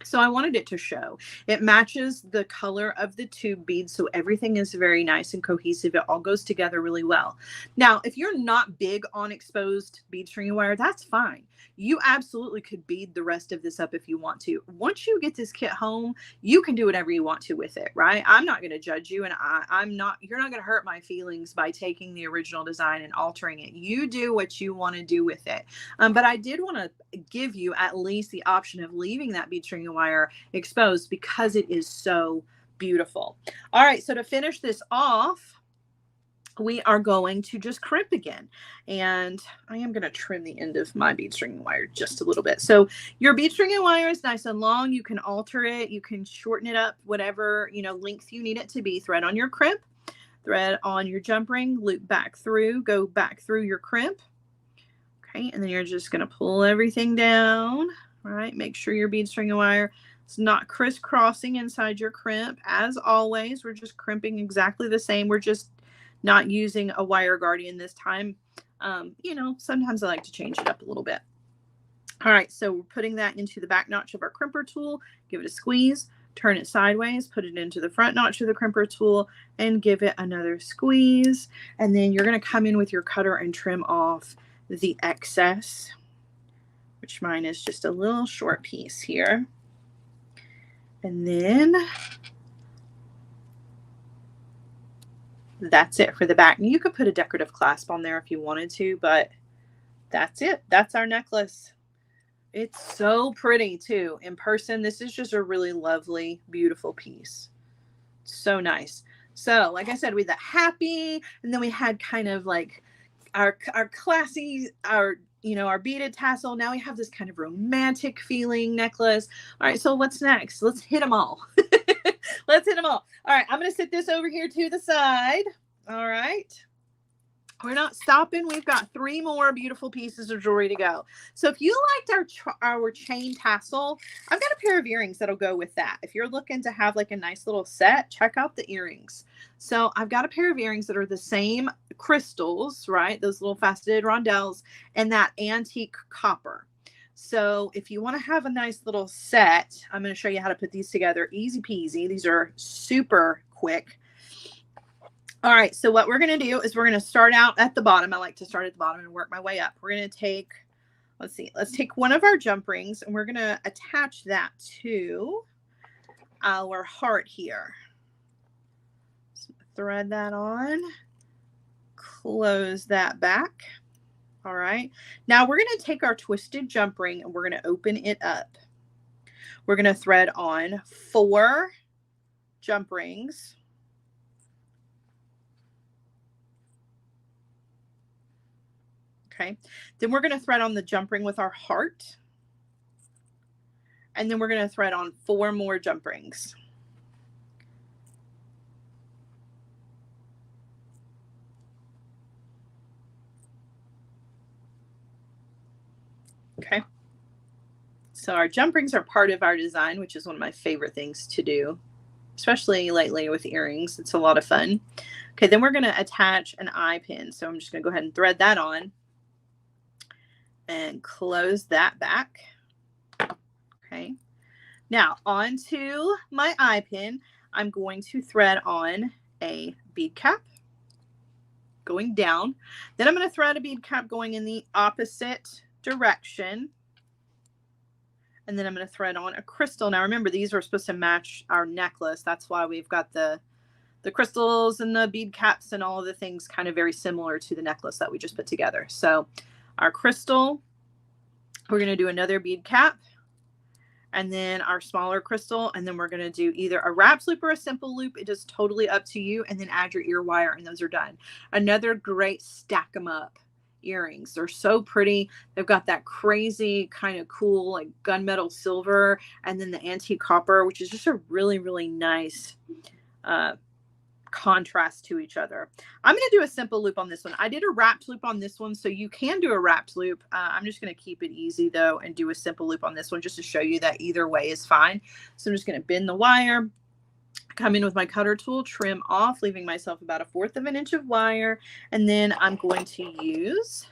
So I wanted it to show. It matches the color of the tube beads, so everything is very nice and cohesive. It all goes together really well. Now, if you're not big on exposed bead stringing wire, that's fine. You absolutely could bead the rest of this up if you want to. Once you get this kit home, you can do whatever you want to with it, right? I'm not going to judge you, and you're not going to hurt my feelings by taking the original design and altering it. You do what you want to do with it. But I did want to give you at least the option of leaving that bead stringing wire exposed because it is so beautiful. All right, so to finish this off, we are going to just crimp again. And I am going to trim the end of my bead stringing wire just a little bit. So your bead stringing wire is nice and long. You can alter it. You can shorten it up, whatever, length you need it to be. Thread on your crimp, thread on your jump ring, loop back through, go back through your crimp. Okay, and then you're just going to pull everything down, right? Make sure your bead stringing wire is not crisscrossing inside your crimp. As always, we're just crimping exactly the same. We're just not using a wire guardian this time. Sometimes I like to change it up a little bit. All right, so we're putting that into the back notch of our crimper tool. Give it a squeeze, turn it sideways, put it into the front notch of the crimper tool, and give it another squeeze. And then you're going to come in with your cutter and trim off the excess, which mine is just a little short piece here. And then that's it for the back. And you could put a decorative clasp on there if you wanted to, but that's it. That's our necklace. It's so pretty too. In person, this is just a really lovely, beautiful piece. So nice. So like I said, we had the happy, and then we had kind of like our classy, our you know, our beaded tassel. Now we have this kind of romantic feeling necklace. All right, so what's next? Let's hit them all. Let's hit them all. All right, I'm going to sit this over here to the side. All right. We're not stopping. We've got 3 more beautiful pieces of jewelry to go. So if you liked our chain tassel, I've got a pair of earrings that'll go with that. If you're looking to have like a nice little set, check out the earrings. So I've got a pair of earrings that are the same crystals, right? Those little faceted rondelles and that antique copper. So if you want to have a nice little set, I'm going to show you how to put these together. Easy peasy. These are super quick. All right, so what we're going to do is we're going to start out at the bottom. I like to start at the bottom and work my way up. We're going to take, let's take one of our jump rings and we're going to attach that to our heart here. So thread that on, close that back. All right, now we're going to take our twisted jump ring and we're going to open it up. We're going to thread on 4 jump rings. Okay, then we're going to thread on the jump ring with our heart. And then we're going to thread on 4 more jump rings. Okay, so our jump rings are part of our design, which is one of my favorite things to do, especially lately with earrings. It's a lot of fun. Okay, then we're going to attach an eye pin. So I'm just going to go ahead and thread that on and close that back. Okay, now onto my eye pin, I'm going to thread on a bead cap going down. Then I'm going to thread a bead cap going in the opposite direction. And then I'm going to thread on a crystal. Now remember, these are supposed to match our necklace. That's why we've got the crystals and the bead caps and all of the things kind of very similar to the necklace that we just put together. So our crystal, we're going to do another bead cap, and then our smaller crystal, and then we're going to do either a wrapped loop or a simple loop. It is totally up to you, and then add your ear wire, and those are done. Another great stack them up earrings. They're so pretty. They've got that crazy kind of cool like gunmetal silver, and then the antique copper, which is just a really, really nice contrast to each other. I'm going to do a simple loop on this one. I did a wrapped loop on this one, so you can do a wrapped loop. I'm just going to keep it easy though and do a simple loop on this one just to show you that either way is fine. So I'm just going to bend the wire, come in with my cutter tool, trim off, leaving myself about 1/4 of an inch of wire, and then I'm going to use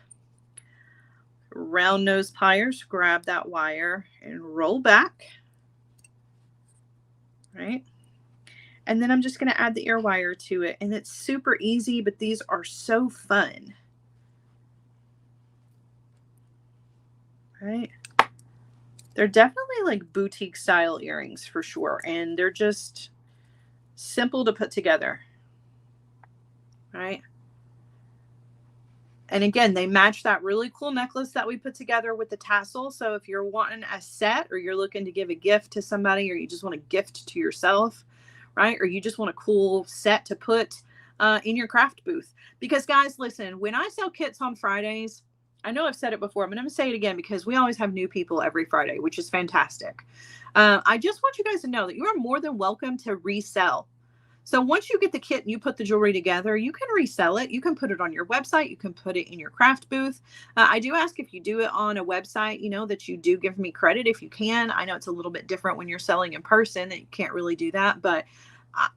round nose pliers, grab that wire and roll back. Right. And then I'm just going to add the ear wire to it. And it's super easy, but these are so fun. Right? They're definitely like boutique style earrings for sure. And they're just simple to put together. Right? And again, they match that really cool necklace that we put together with the tassel. So if you're wanting a set, or you're looking to give a gift to somebody, or you just want a gift to yourself, right? Or you just want a cool set to put in your craft booth. Because guys, listen, when I sell kits on Fridays, I know I've said it before, but I'm going to say it again because we always have new people every Friday, which is fantastic. I just want you guys to know that you are more than welcome to resell. So once you get the kit and you put the jewelry together, you can resell it. You can put it on your website. You can put it in your craft booth. I do ask if you do it on a website, you know, that you do give me credit if you can. I know it's a little bit different when you're selling in person and you can't really do that, but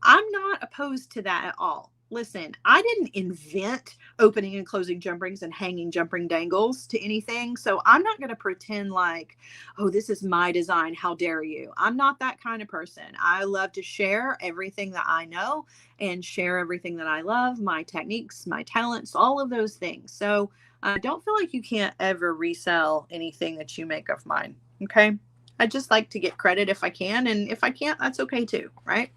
I'm not opposed to that at all. Listen, I didn't invent opening and closing jump rings and hanging jump ring dangles to anything. So I'm not going to pretend like, oh, this is my design. How dare you? I'm not that kind of person. I love to share everything that I know and share everything that I love, my techniques, my talents, all of those things. So don't feel like you can't ever resell anything that you make of mine. Okay. I just like to get credit if I can. And if I can't, that's okay too. Right.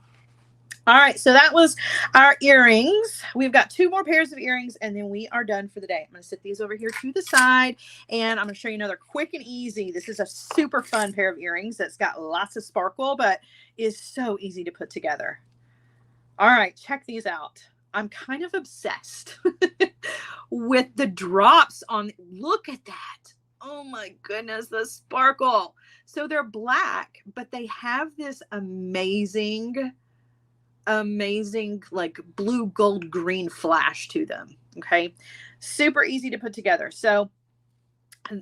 All right, so that was our earrings. We've got 2 more pairs of earrings, and then we are done for the day. I'm going to sit these over here to the side, and I'm going to show you another quick and easy. This is a super fun pair of earrings that's got lots of sparkle, but is so easy to put together. All right, check these out. I'm kind of obsessed with the drops on. Look at that. Oh my goodness, the sparkle. So they're black, but they have this amazing, amazing like blue, gold, green flash to them. Okay. Super easy to put together. So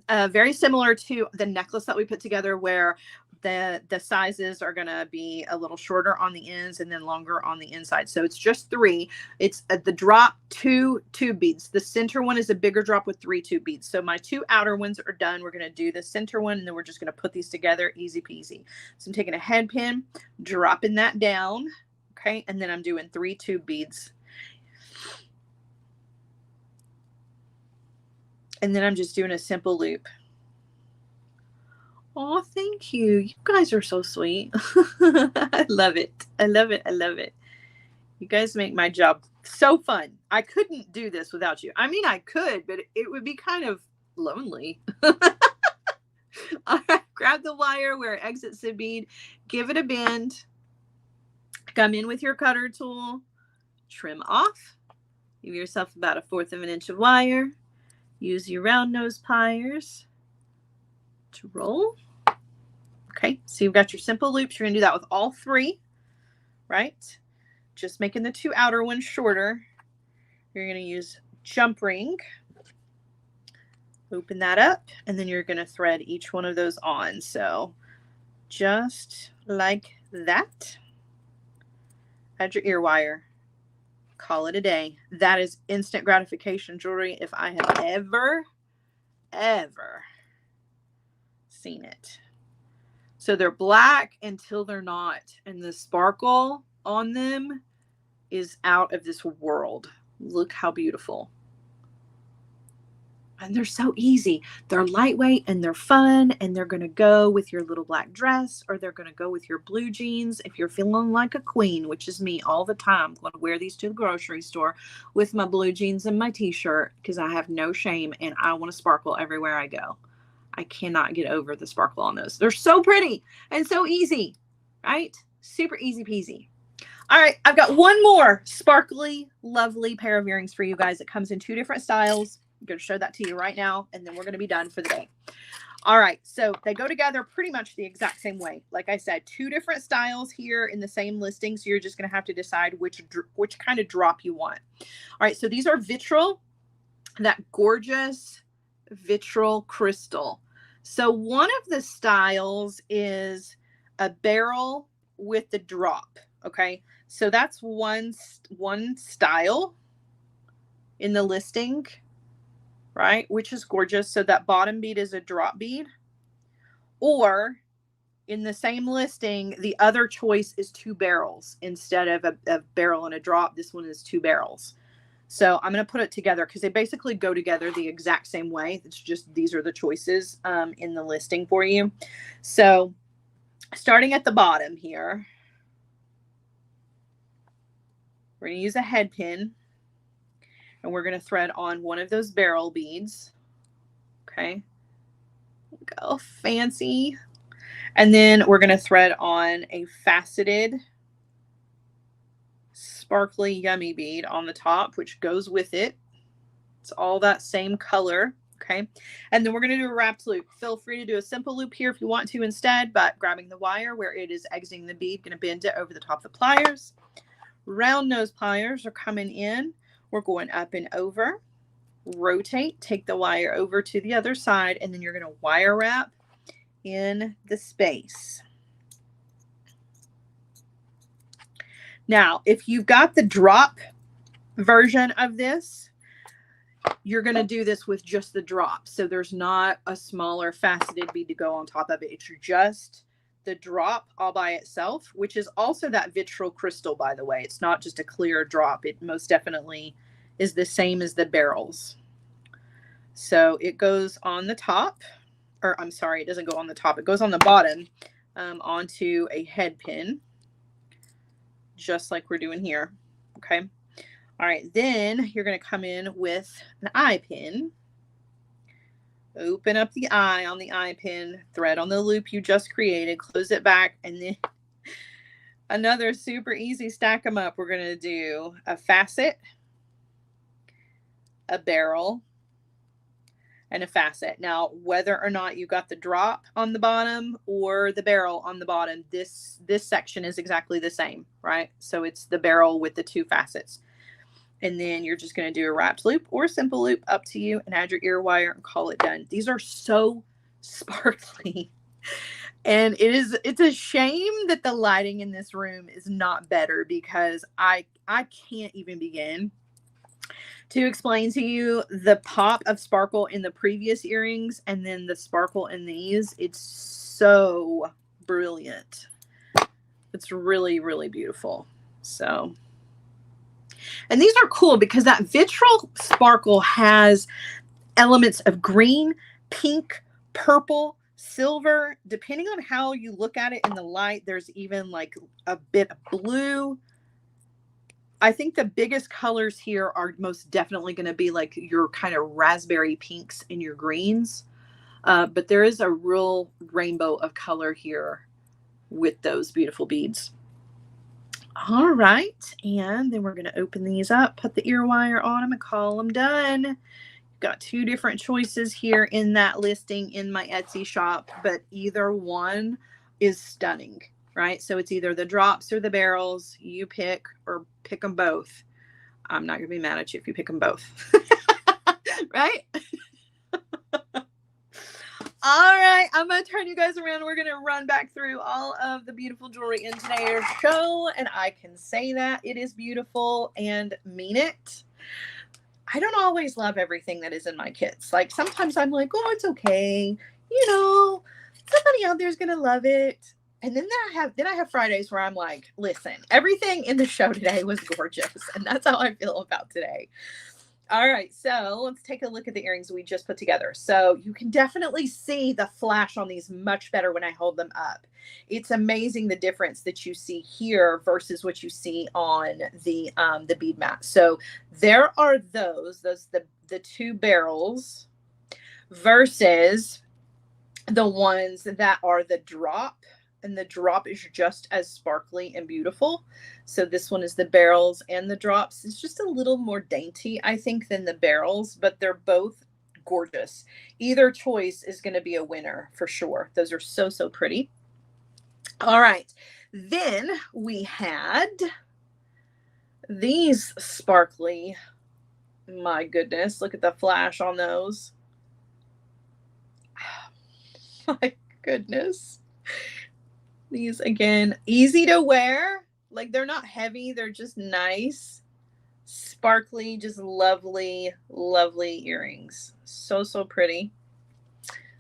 very similar to the necklace that we put together, where the sizes are going to be a little shorter on the ends and then longer on the inside. So it's just 3. It's the drop 2 tube beads. The center one is a bigger drop with 3 tube beads. So my 2 outer ones are done. We're going to do the center one, and then we're just going to put these together, easy peasy. So I'm taking a head pin, dropping that down. Okay. And then I'm doing 3 tube beads. And then I'm just doing a simple loop. Oh, thank you. You guys are so sweet. I love it. I love it. I love it. You guys make my job so fun. I couldn't do this without you. I mean, I could, but it would be kind of lonely. All right, grab the wire where it exits the bead. Give it a bend. Come in with your cutter tool. Trim off. Give yourself about 1/4 of an inch of wire. Use your round nose pliers to roll. Okay, so you've got your simple loops. You're going to do that with all 3, right? Just making the 2 outer ones shorter. You're going to use jump ring. Open that up, and then you're going to thread each one of those on. So just like that. Add your ear wire. Call it a day. That is instant gratification jewelry if I have ever seen it. So they're black until they're not, and the sparkle on them is out of this world. Look how beautiful. And they're so easy. They're lightweight and they're fun, and they're going to go with your little black dress, or they're going to go with your blue jeans if you're feeling like a queen, which is me all the time. I'm going to wear these to the grocery store with my blue jeans and my t-shirt because I have no shame and I want to sparkle everywhere I go. I cannot get over the sparkle on those. They're so pretty and so easy, right? Super easy peasy. All right, I've got one more sparkly, lovely pair of earrings for you guys. It comes in 2 different styles. I'm going to show that to you right now, and then we're going to be done for the day. All right, so they go together pretty much the exact same way. Like I said, 2 different styles here in the same listing, so you're just going to have to decide which kind of drop you want. All right, so these are Vitral, that gorgeous Vitral crystal. So one of the styles is a beryl with the drop, okay? So that's one style in the listing, right? Which is gorgeous. So that bottom bead is a drop bead. Or in the same listing, the other choice is 2 beryls instead of a beryl and a drop. This one is 2 beryls. So I'm going to put it together because they basically go together the exact same way. It's just these are the choices in the listing for you. So starting at the bottom here, we're going to use a head pin, and we're going to thread on one of those beryl beads. Okay. Go fancy. And then we're going to thread on a faceted sparkly yummy bead on the top, which goes with it. It's all that same color. Okay. And then we're going to do a wrapped loop. Feel free to do a simple loop here if you want to instead, but grabbing the wire where it is exiting the bead, going to bend it over the top of the pliers. Round nose pliers are coming in. We're going up and over. Rotate, take the wire over to the other side, and then you're going to wire wrap in the space. Now, if you've got the drop version of this, you're going to do this with just the drop. So there's not a smaller faceted bead to go on top of it. It's just the drop all by itself, which is also that Vitral crystal, by the way. It's not just a clear drop. It most definitely is the same as the beryls. So it goes on the top, or I'm sorry, it doesn't go on the top. It goes on the bottom onto a head pin, just like we're doing here. Okay. All right. Then you're going to come in with an eye pin. Open up the eye on the eye pin, thread on the loop you just created, close it back, and then Another super easy stack them up. We're going to do a facet, a barrel, and a facet. Now, whether or not you got the drop on the bottom or the barrel on the bottom, this section is exactly the same, right? So it's the barrel with the two facets. And then you're just going to do a wrapped loop or a simple loop, up to you, and add your ear wire and call it done. These are so sparkly. And it's a shame that the lighting in this room is not better, because I can't even begin to explain to you the pop of sparkle in the previous earrings and then the sparkle in these. It's so brilliant. It's really, really beautiful. So, and these are cool because that vitral sparkle has elements of green, pink, purple, silver. Depending on how you look at it in the light, there's even like a bit of blue. I think the biggest colors here are most definitely going to be like your kind of raspberry pinks and your greens. But there is a real rainbow of color here with those beautiful beads. All right. And then we're going to open these up, put the ear wire on them, and call them done. Got two different choices here in that listing in my Etsy shop, but either one is stunning, right? So it's either the drops or the barrels. You pick, or pick them both. I'm not going to be mad at you if you pick them both. Right? All right, I'm going to turn you guys around. We're going to run back through all of the beautiful jewelry in today's show, and I can say that it is beautiful and mean it. I don't always love everything that is in my kits. Like sometimes I'm like, oh, it's okay. You know, somebody out there is going to love it. And then I have Fridays where I'm like, listen, everything in the show today was gorgeous. And that's how I feel about today. All right, so let's take a look at the earrings we just put together. So you can definitely see the flash on these much better when I hold them up. It's amazing the difference that you see here versus what you see on the bead mat. So there are the two barrels versus the ones that are the drop. And the drop is just as sparkly and beautiful. So this one is the barrels and the drops. It's just a little more dainty, I think, than the barrels, but they're both gorgeous. Either choice is going to be a winner for sure. Those are so, so pretty. All right. Then we had these sparkly. My goodness, look at the flash on those. My goodness. These, again, easy to wear. Like, they're not heavy. They're just nice, sparkly, just lovely, lovely earrings. So, so pretty.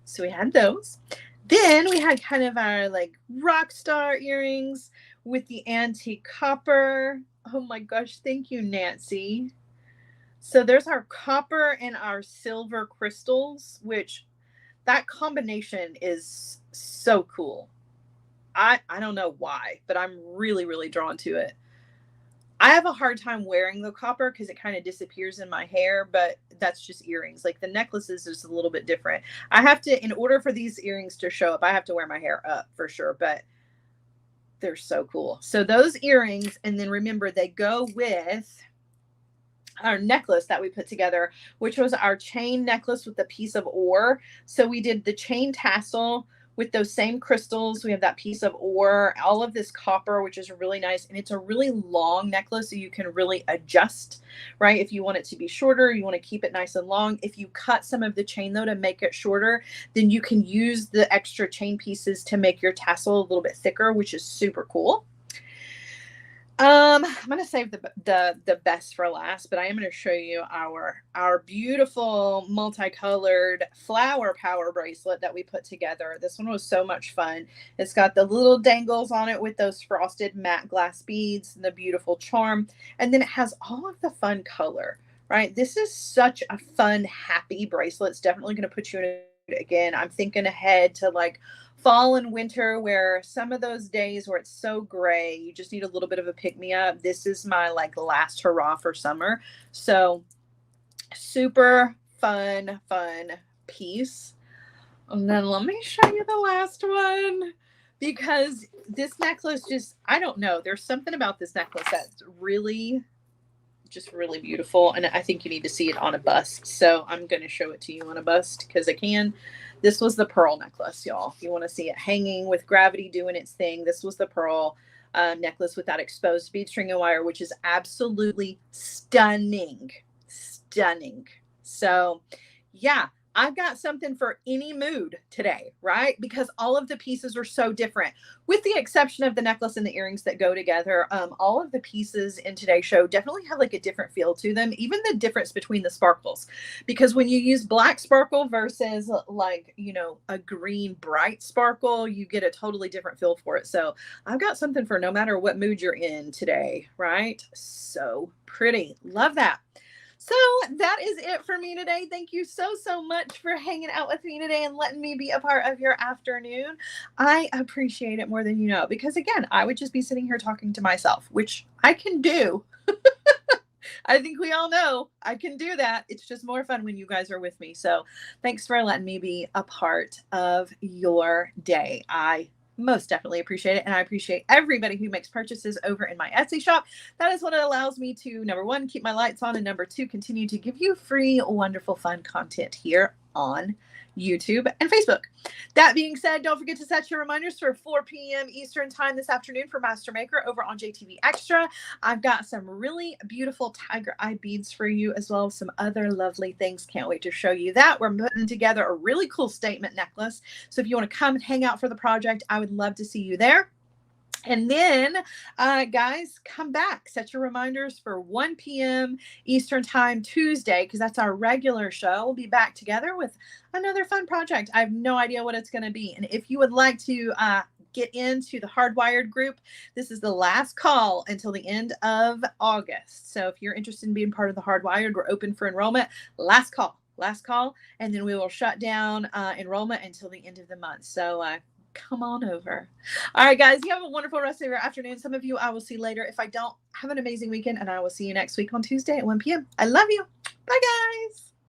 So we had those. Then we had kind of our like rock star earrings with the antique copper. Oh my gosh. Thank you, Nancy. So there's our copper and our silver crystals, which that combination is so cool. I don't know why, but I'm really, really drawn to it. I have a hard time wearing the copper because it kind of disappears in my hair, but that's just earrings. Like the necklaces is a little bit different. I have to, in order for these earrings to show up, I have to wear my hair up for sure, but they're so cool. So those earrings, and then remember they go with our necklace that we put together, which was our chain necklace with a piece of ore. So we did the chain tassel with those same crystals. We have that piece of ore, all of this copper, which is really nice. And it's a really long necklace, so you can really adjust, right? If you want it to be shorter, you want to keep it nice and long. If you cut some of the chain though to make it shorter, then you can use the extra chain pieces to make your tassel a little bit thicker, which is super cool. I'm going to save the best for last, but I am going to show you our beautiful multicolored flower power bracelet that we put together. This one was so much fun. It's got the little dangles on it with those frosted matte glass beads and the beautiful charm. And then it has all of the fun color, right? This is such a fun, happy bracelet. It's definitely going to put you in it again. I'm thinking ahead to like fall and winter, where some of those days where it's so gray, you just need a little bit of a pick-me-up. This is my like last hurrah for summer. So super fun piece. And then let me show you the last one. because this necklace just, I don't know. There's something about this necklace that's really, just really beautiful. And I think you need to see it on a bust. So I'm going to show it to you on a bust because I can. This was the pearl necklace, y'all. If you want to see it hanging with gravity doing its thing, this was the pearl necklace with that exposed bead string and wire, which is absolutely stunning. Stunning. So, yeah, I've got something for any mood today, right? Because all of the pieces are so different, with the exception of the necklace and the earrings that go together. All of the pieces in today's show definitely have like a different feel to them, even the difference between the sparkles. Because when you use black sparkle versus like, you know, a green bright sparkle, you get a totally different feel for it. So I've got something for no matter what mood you're in today, right? So pretty. Love that. So that is it for me today. Thank you so, so much for hanging out with me today and letting me be a part of your afternoon. I appreciate it more than you know, because again, I would just be sitting here talking to myself, which I can do. I think we all know I can do that. It's just more fun when you guys are with me. So thanks for letting me be a part of your day. I most definitely appreciate it. And I appreciate everybody who makes purchases over in my Etsy shop. That is what it allows me to, number one, keep my lights on, and number two, continue to give you free, wonderful, fun content here on YouTube and Facebook. That being said, don't forget to set your reminders for 4 p.m. Eastern time this afternoon for Master Maker over on JTV Extra. I've got some really beautiful tiger eye beads for you, as well as some other lovely things. Can't wait to show you that. We're putting together a really cool statement necklace. So if you want to come and hang out for the project, I would love to see you there. And then, guys, come back. Set your reminders for 1 p.m. Eastern time Tuesday, because that's our regular show. We'll be back together with another fun project. I have no idea what it's going to be. And if you would like to get into the Hardwired group, this is the last call until the end of August. So if you're interested in being part of the Hardwired, we're open for enrollment. Last call. And then we will shut down enrollment until the end of the month. So come on over. All right, guys, you have a wonderful rest of your afternoon. Some of you I will see later. If I don't, have an amazing weekend, and I will see you next week on Tuesday at 1 p.m. I love you. Bye, guys.